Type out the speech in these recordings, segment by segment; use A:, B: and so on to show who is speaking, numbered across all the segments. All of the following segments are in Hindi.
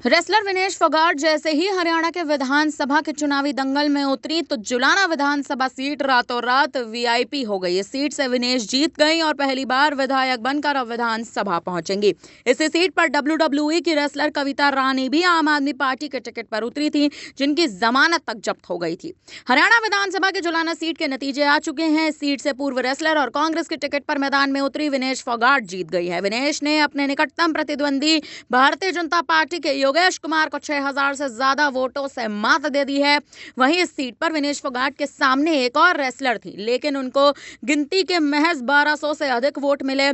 A: रेसलर विनेश फोगाट जैसे ही हरियाणा के विधानसभा के चुनावी दंगल में उतरी तो जुलाना विधानसभा सीट रातों रात वीआईपी हो गई। इस सीट से विनेश जीत गई और पहली बार विधायक बनकर अब विधानसभा पहुंचेंगी। इसी सीट पर डब्ल्यूडब्ल्यूई की रेसलर कविता रानी भी आम आदमी पार्टी के टिकट पर उतरी थी, जिनकी जमानत तक जब्त हो गई थी। हरियाणा विधानसभा के जुलाना सीट के नतीजे आ चुके हैं। इस सीट से पूर्व रेसलर और कांग्रेस के टिकट पर मैदान में उतरी विनेश फोगाट जीत गई है। विनेश ने अपने निकटतम प्रतिद्वंदी भारतीय जनता पार्टी के योगेश कुमार को 6000 से ज्यादा वोटों से मात दे दी है। वहीं इस सीट पर विनेश फोगाट के सामने एक और रेसलर थी, लेकिन उनको गिनती के महज 1200 से अधिक वोट मिले।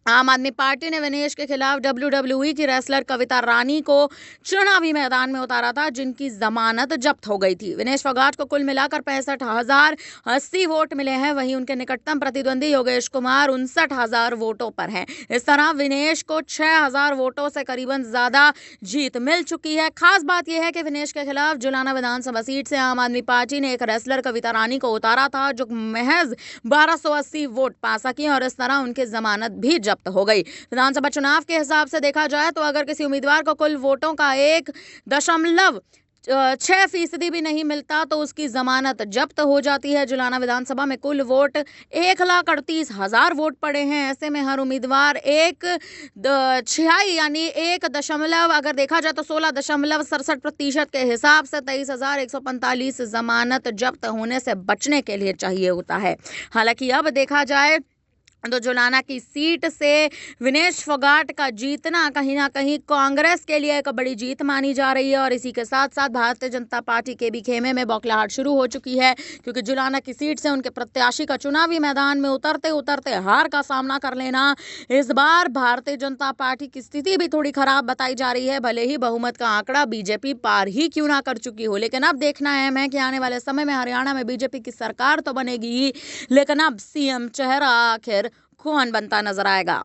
A: आम आदमी पार्टी ने विनेश के खिलाफ डब्ल्यूडब्ल्यूई की रेसलर कविता रानी को चुनावी मैदान में उतारा था, जिनकी जमानत जब्त हो गई थी। विनेश फोगाट को कुल मिलाकर 65,080 वोट मिले हैं। वहीं उनके निकटतम प्रतिद्वंदी योगेश कुमार 59,000 वोटों पर हैं। इस तरह विनेश को 6,000 वोटों से करीबन ज्यादा जीत मिल चुकी है। खास बात यह है कि विनेश के खिलाफ जुलाना विधानसभा सीट से आम आदमी पार्टी ने एक रेसलर कविता रानी को उतारा था, जो महज 1280 वोट पा सकी और इस तरह उनकी जमानत भी जब्त हो गई। विधानसभा चुनाव के हिसाब से देखा जाए तो अगर किसी उम्मीदवार को कुल वोटों का 1.6% भी नहीं मिलता तो उसकी जमानत जब्त हो जाती है। जुलाना विधानसभा में कुल वोट 1,38,000 वोट पड़े हैं। ऐसे में हर उम्मीदवार एक छियाई यानी 1 अगर देखा जाए तो 16.67% के हिसाब से 23,145 जमानत जब्त होने से बचने के लिए चाहिए होता है। हालांकि अब देखा जाए तो जुलाना की सीट से विनेश फोगाट का जीतना कहीं ना कहीं कांग्रेस के लिए एक बड़ी जीत मानी जा रही है और इसी के साथ साथ भारतीय जनता पार्टी के भी खेमे में बौखलाहट शुरू हो चुकी है, क्योंकि जुलाना की सीट से उनके प्रत्याशी का चुनावी मैदान में उतरते उतरते हार का सामना कर लेना इस बार भारतीय जनता पार्टी की स्थिति भी थोड़ी खराब बताई जा रही है। भले ही बहुमत का आंकड़ा बीजेपी पार ही क्यों ना कर चुकी हो, लेकिन अब देखना अहम है कि आने वाले समय में हरियाणा में बीजेपी की सरकार तो बनेगी ही, लेकिन अब सीएम चेहरा आखिर कौन बनता नजर आएगा।